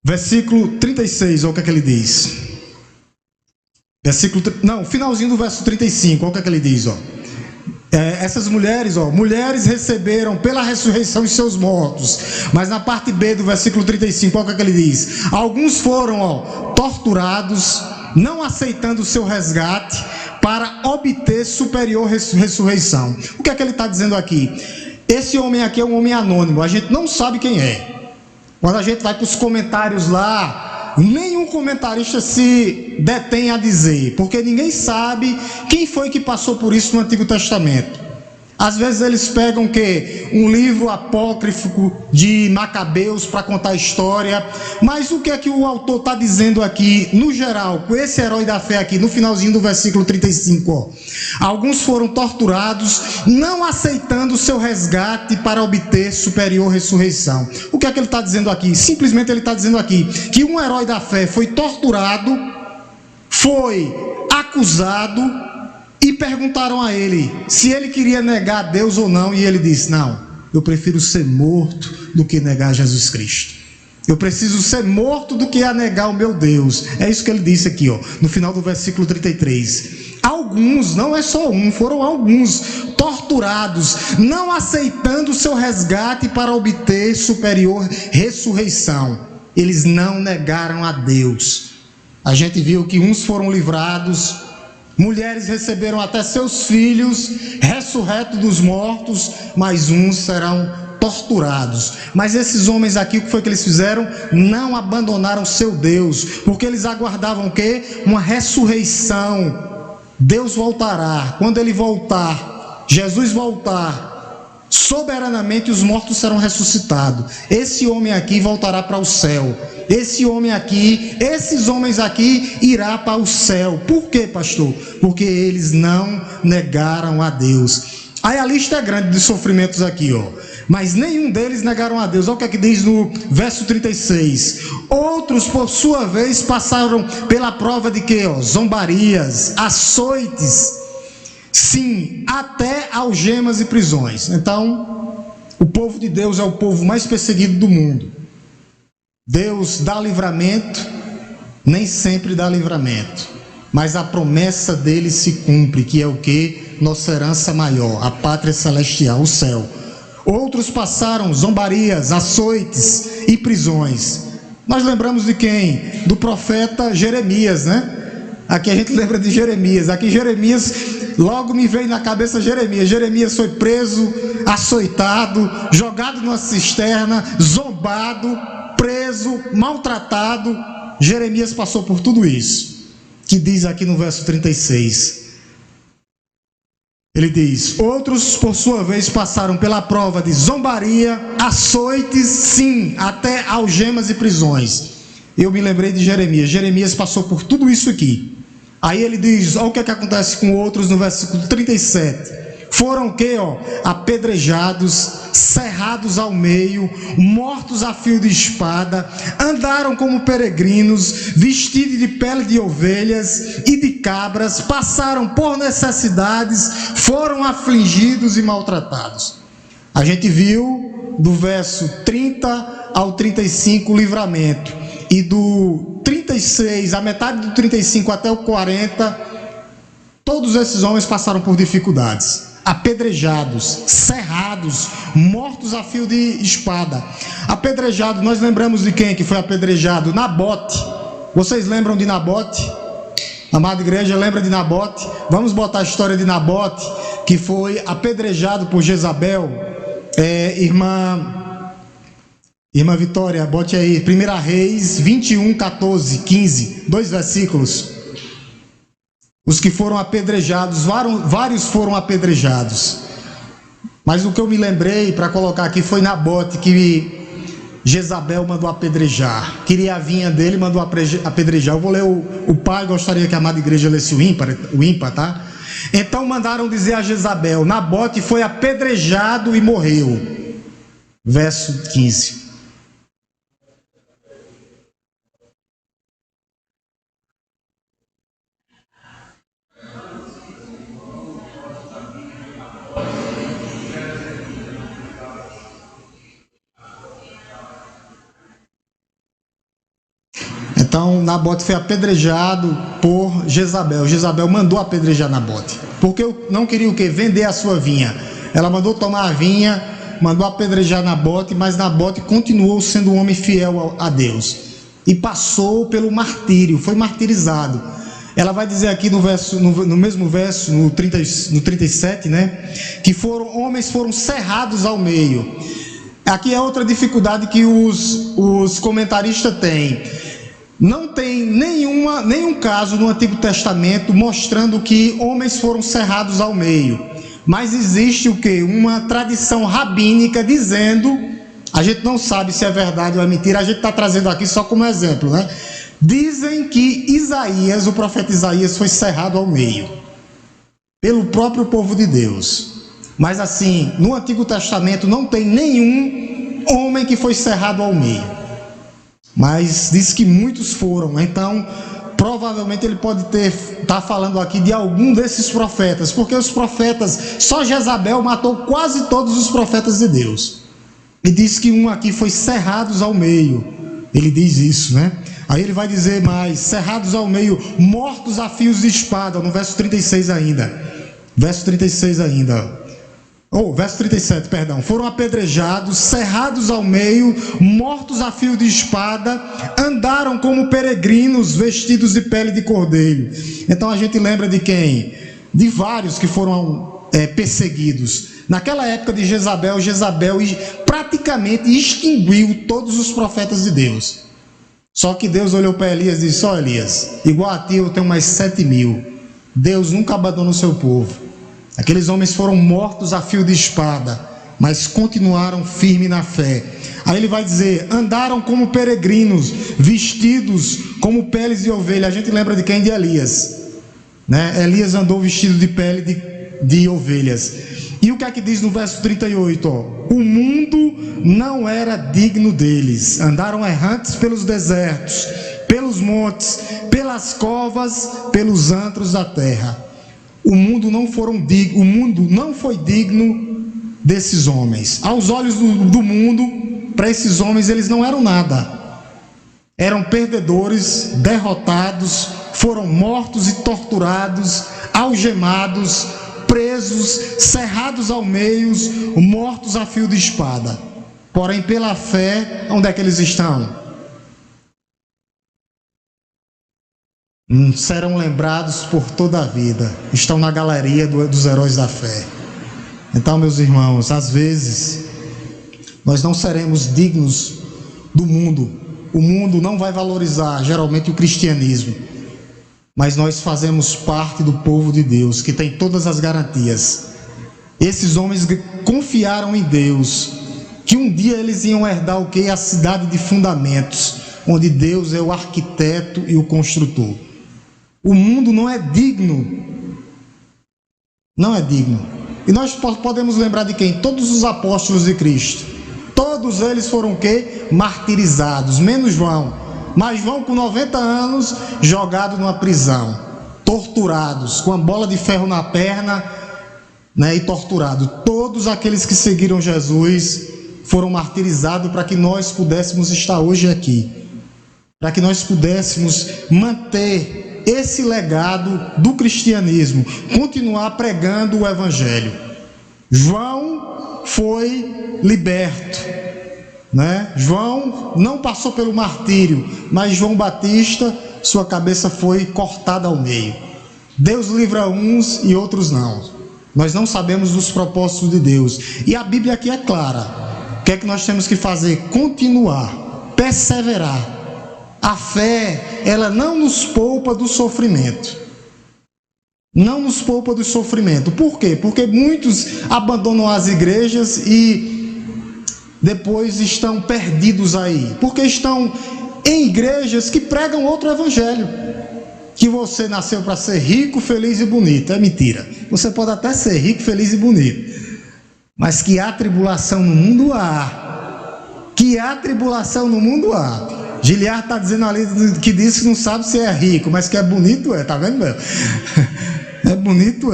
Versículo 36, olha o que é que ele diz. Finalzinho do verso 35, olha o que é que ele diz, essas mulheres, mulheres receberam pela ressurreição os seus mortos. Mas na parte B do versículo 35, olha o que ele diz. Alguns foram torturados, não aceitando o seu resgate, para obter superior ressurreição. O que é que ele está dizendo aqui? Esse homem aqui é um homem anônimo, a gente não sabe quem é. Quando a gente vai para os comentários lá, nenhum comentarista se detém a dizer, porque ninguém sabe quem foi que passou por isso no Antigo Testamento. Às vezes eles pegam um livro apócrifo de Macabeus para contar a história, mas o que é que o autor está dizendo aqui, no geral, com esse herói da fé aqui, no finalzinho do versículo 35, Alguns foram torturados, não aceitando o seu resgate para obter superior ressurreição. O que é que ele está dizendo aqui? Simplesmente ele está dizendo aqui que um herói da fé foi torturado, foi acusado e perguntaram a ele se ele queria negar a Deus ou não, e ele disse: não, eu prefiro ser morto do que negar Jesus Cristo. Eu preciso ser morto do que a negar o meu Deus. É isso que ele disse aqui, ó, no final do versículo 33. Alguns, não é só um, foram alguns torturados, não aceitando o seu resgate para obter superior ressurreição. Eles não negaram a Deus. A gente viu que uns foram livrados, mulheres receberam até seus filhos ressurretos dos mortos, mas uns serão torturados. Mas esses homens aqui, o que foi que eles fizeram? Não abandonaram seu Deus, porque eles aguardavam o quê? Uma ressurreição. Deus voltará. Quando ele voltar, Jesus voltar, soberanamente os mortos serão ressuscitados. Esse homem aqui voltará para o céu. Esse homem aqui, esses homens aqui irá para o céu. Por quê, pastor? Porque eles não negaram a Deus. Aí a lista é grande de sofrimentos aqui, ó. Mas nenhum deles negaram a Deus. Olha o que é que diz no verso 36. Outros, por sua vez, passaram pela prova de quê? Ó? Zombarias, açoites, sim, até algemas e prisões. Então, o povo de Deus é o povo mais perseguido do mundo. Deus dá livramento, nem sempre dá livramento, mas a promessa dele se cumpre, que é o que? Nossa herança maior, a pátria celestial, o céu. Outros passaram zombarias, açoites e prisões. Nós lembramos de quem? Do profeta Jeremias, né? Aqui a gente lembra de Jeremias. Aqui Jeremias, logo me veio na cabeça Jeremias. Jeremias foi preso, açoitado, jogado numa cisterna, zombado, preso, maltratado. Jeremias passou por tudo isso, que diz aqui no verso 36. Ele diz: outros, por sua vez, passaram pela prova de zombaria, açoites, sim, até algemas e prisões. Eu me lembrei de Jeremias. Jeremias passou por tudo isso aqui. Aí ele diz, olha o que é que acontece com outros no versículo 37. Foram o quê? Apedrejados, cerrados ao meio, mortos a fio de espada, andaram como peregrinos, vestidos de pele de ovelhas e de cabras, passaram por necessidades, foram afligidos e maltratados. A gente viu do verso 30 ao 35 o livramento, e do 36, a metade do 35 até o 40, todos esses homens passaram por dificuldades. Apedrejados, cerrados, mortos a fio de espada. Apedrejado, nós lembramos de quem que foi apedrejado? Nabote. Vocês lembram de Nabote? Amada igreja, lembra de Nabote? Vamos botar a história de Nabote, que foi apedrejado por Jezabel. Irmã Vitória, bote aí, 1 Reis 21, 14, 15, 2 versículos. Os que foram apedrejados, vários foram apedrejados. Mas o que eu me lembrei para colocar aqui foi Nabote, que Jezabel mandou apedrejar. Queria a vinha dele, mandou apedrejar. Eu vou ler o pai, gostaria que a amada igreja lesse o ímpar, tá? Então mandaram dizer a Jezabel: Nabote foi apedrejado e morreu. Verso 15. Então Nabote foi apedrejado por Jezabel. Jezabel mandou apedrejar Nabote, porque eu não queria o quê? Vender a sua vinha. Ela mandou tomar a vinha, mandou apedrejar Nabote, mas Nabote continuou sendo um homem fiel a Deus e passou pelo martírio, foi martirizado. Ela vai dizer aqui no mesmo verso, no 37, né, que homens foram cerrados ao meio. Aqui é outra dificuldade que os comentaristas têm. Não tem nenhum caso no Antigo Testamento mostrando que homens foram cerrados ao meio. Mas existe o quê? Uma tradição rabínica dizendo, a gente não sabe se é verdade ou é mentira, a gente está trazendo aqui só como exemplo, né? Dizem que Isaías, o profeta Isaías, foi cerrado ao meio pelo próprio povo de Deus. Mas assim, no Antigo Testamento não tem nenhum homem que foi cerrado ao meio. Mas diz que muitos foram. Então provavelmente ele pode estar falando aqui de algum desses profetas, porque os profetas, só Jezabel matou quase todos os profetas de Deus. E diz que um aqui foi cerrados ao meio. Ele diz isso, né? Aí ele vai dizer mais: cerrados ao meio, mortos a fios de espada, no verso 36 ainda. Verso 36 ainda. Verso 37, perdão. Foram apedrejados, cerrados ao meio, mortos a fio de espada, andaram como peregrinos, vestidos de pele de cordeiro. Então a gente lembra de quem? De vários que foram perseguidos. Naquela época de Jezabel praticamente extinguiu todos os profetas de Deus. Só que Deus olhou para Elias e disse: ó Elias, igual a ti eu tenho mais 7.000. Deus nunca abandona o seu povo. Aqueles homens foram mortos a fio de espada, mas continuaram firmes na fé. Aí ele vai dizer: andaram como peregrinos, vestidos como peles de ovelha. A gente lembra de quem? De Elias, né? Elias andou vestido de pele de ovelhas. E o que é que diz no verso 38? O mundo não era digno deles. Andaram errantes pelos desertos, pelos montes, pelas covas, pelos antros da terra. O mundo não foi digno desses homens. Aos olhos do mundo, para esses homens, eles não eram nada. Eram perdedores, derrotados, foram mortos e torturados, algemados, presos, cerrados ao meio, mortos a fio de espada. Porém, pela fé, onde é que eles estão? Serão lembrados por toda a vida. Estão na galeria dos heróis da fé. Então, meus irmãos, às vezes nós não seremos dignos do mundo. O mundo não vai valorizar geralmente o cristianismo, mas nós fazemos parte do povo de Deus, que tem todas as garantias. Esses homens confiaram em Deus, que um dia eles iam herdar o quê? A cidade de fundamentos, onde Deus é o arquiteto e o construtor. O mundo não é digno. Não é digno. E nós podemos lembrar de quem? Todos os apóstolos de Cristo. Todos eles foram o quê? Martirizados, menos João. Mas João, com 90 anos, jogado numa prisão, torturados, com a bola de ferro na perna, né, e torturado. Todos aqueles que seguiram Jesus foram martirizados para que nós pudéssemos estar hoje aqui, para que nós pudéssemos manter esse legado do cristianismo, continuar pregando o evangelho. João foi liberto, né? João não passou pelo martírio, mas João Batista, sua cabeça foi cortada ao meio. Deus livra uns e outros não. Nós não sabemos dos propósitos de Deus. E a Bíblia aqui é clara. O que é que nós temos que fazer? Continuar, perseverar. A fé, ela não nos poupa do sofrimento. Não nos poupa do sofrimento. Por quê? Porque muitos abandonam as igrejas e depois estão perdidos aí. Porque estão em igrejas que pregam outro evangelho. Que você nasceu para ser rico, feliz e bonito. É mentira. Você pode até ser rico, feliz e bonito. Mas que há tribulação no mundo, há. Que há tribulação no mundo, há. Giliard está dizendo ali que diz que não sabe se é rico, mas que é bonito, tá vendo, meu? É bonito,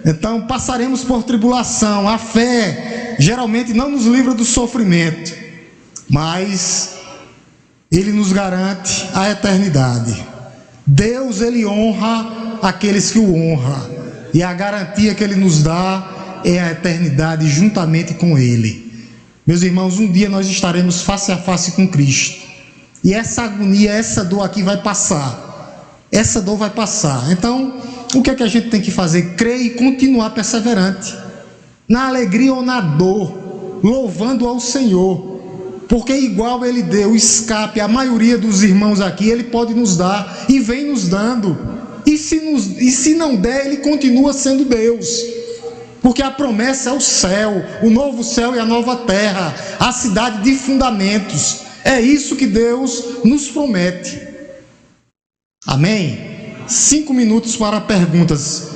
Então passaremos por tribulação. A fé geralmente não nos livra do sofrimento, mas ele nos garante a eternidade. Deus, ele honra aqueles que o honram, e a garantia que ele nos dá é a eternidade juntamente com ele. Meus irmãos, um dia nós estaremos face a face com Cristo. E essa agonia, essa dor aqui vai passar. Essa dor vai passar. Então, o que é que a gente tem que fazer? Crer e continuar perseverante. Na alegria ou na dor, louvando ao Senhor. Porque igual Ele deu escape à maioria dos irmãos aqui, Ele pode nos dar e vem nos dando. E se não der, Ele continua sendo Deus. Porque a promessa é o céu, o novo céu e a nova terra, a cidade de fundamentos. É isso que Deus nos promete. Amém? 5 minutos para perguntas.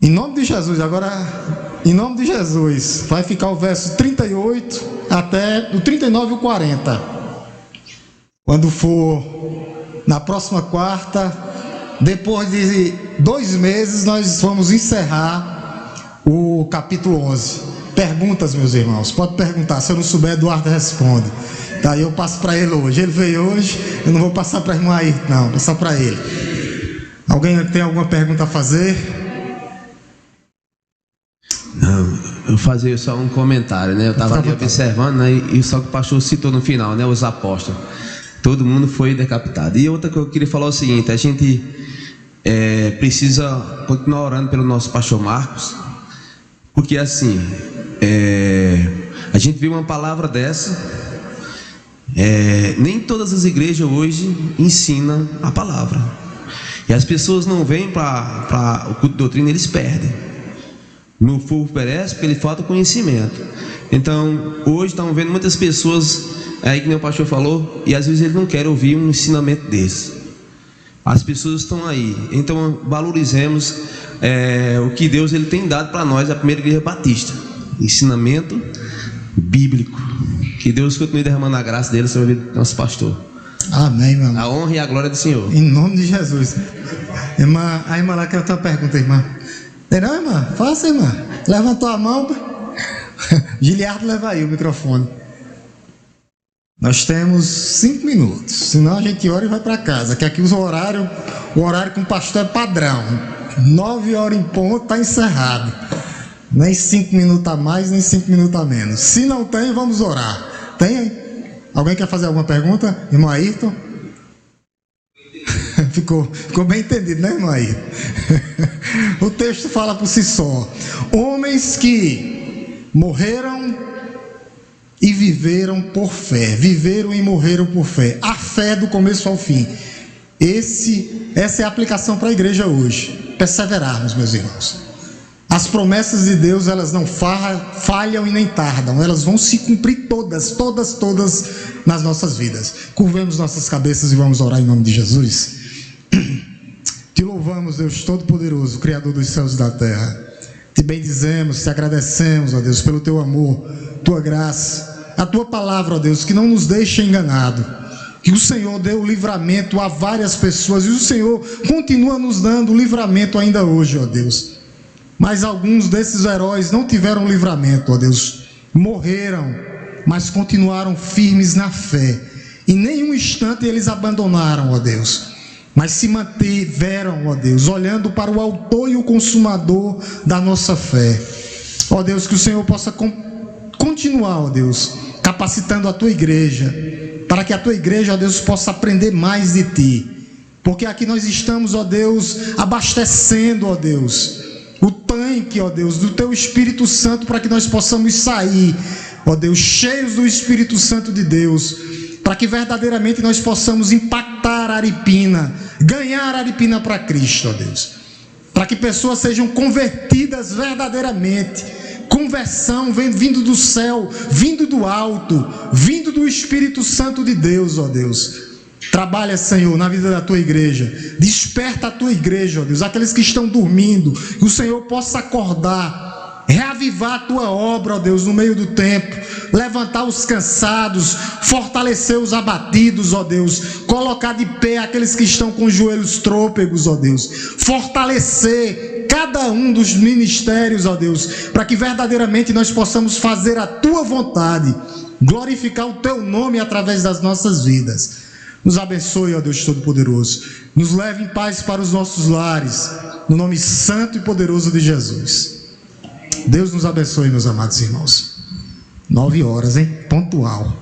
Em nome de Jesus, agora, em nome de Jesus, vai ficar o verso 38 até o 39 e o 40. Quando for Na próxima quarta, depois de 2 meses, nós vamos encerrar o capítulo 11. Perguntas, meus irmãos, pode perguntar. Se eu não souber, Eduardo responde. Tá, eu passo para ele hoje. Ele veio hoje, eu não vou passar para a irmã Ayrton, não, vou passar para ele. Alguém tem alguma pergunta a fazer? Não, eu fazer só um comentário, né? Eu estava ali observando, né? E só que o pastor citou no final, né? Os apóstolos. Todo mundo foi decapitado. E outra que eu queria falar é o seguinte: a gente precisa continuar orando pelo nosso pastor Marcos, porque assim, a gente viu uma palavra dessa. Nem todas as igrejas hoje ensinam a palavra. E as pessoas não vêm para o culto de doutrina, eles perdem. Meu fogo perece porque ele falta conhecimento. Então, hoje estamos vendo muitas pessoas aí, que nem o pastor falou, e às vezes ele não quer ouvir um ensinamento desse. As pessoas estão aí. Então, valorizemos o que Deus ele tem dado para nós, a primeira igreja batista. Ensinamento bíblico. Que Deus continue derramando a graça dele sobre o nosso pastor. Amém, meu irmão. A honra e a glória do Senhor. Em nome de Jesus. Irmã, a irmã lá quer outra pergunta, irmã. Não, irmã? Faça, irmã. Levantou a mão. Giliardo, leva aí o microfone. Nós temos 5 minutos. Senão a gente ora e vai para casa. Que aqui o horário com o pastor é padrão. 9 horas em ponto, está encerrado. Nem 5 minutos a mais, nem 5 minutos a menos. Se não tem, vamos orar. Tem? Alguém quer fazer alguma pergunta? Irmão Ayrton? Ficou bem entendido, né, irmão Ayrton? O texto fala por si só. Homens que morreram e viveram por fé. Viveram e morreram por fé. A fé do começo ao fim. Essa é a aplicação para a igreja hoje. Perseverarmos, meus irmãos. As promessas de Deus, elas não falham e nem tardam. Elas vão se cumprir todas nas nossas vidas. Curvemos nossas cabeças e vamos orar em nome de Jesus. Te louvamos, Deus Todo-Poderoso, Criador dos céus e da terra. Te bendizemos, te agradecemos, ó Deus, pelo teu amor, tua graça, a tua palavra, ó Deus, que não nos deixa enganado. Que o Senhor deu livramento a várias pessoas e o Senhor continua nos dando livramento ainda hoje, ó Deus. Mas alguns desses heróis não tiveram livramento, ó Deus. Morreram, mas continuaram firmes na fé. Em nenhum instante eles abandonaram, ó Deus. Mas se mantiveram, ó Deus, olhando para o autor e o consumador da nossa fé. Ó Deus, que o Senhor possa continuar, ó Deus, capacitando a tua igreja, para que a tua igreja, ó Deus, possa aprender mais de ti. Porque aqui nós estamos, ó Deus, abastecendo, ó Deus, o tanque, ó Deus, do teu Espírito Santo, para que nós possamos sair, ó Deus, cheios do Espírito Santo de Deus, para que verdadeiramente nós possamos impactar Aripina, ganhar Aripina para Cristo, ó Deus, para que pessoas sejam convertidas verdadeiramente. Conversão vindo do céu, vindo do alto, vindo do Espírito Santo de Deus, ó Deus. Trabalha, Senhor, na vida da tua igreja. Desperta a tua igreja, ó Deus. Aqueles que estão dormindo, que o Senhor possa acordar, reavivar a tua obra, ó Deus, no meio do tempo. Levantar os cansados, fortalecer os abatidos, ó Deus. Colocar de pé aqueles que estão com os joelhos trôpegos, ó Deus. Fortalecer cada um dos ministérios, ó Deus, para que verdadeiramente nós possamos fazer a tua vontade, glorificar o teu nome através das nossas vidas. Nos abençoe, ó Deus Todo-Poderoso. Nos leve em paz para os nossos lares, no nome santo e poderoso de Jesus. Deus nos abençoe, meus amados irmãos. 9 horas, hein? Pontual.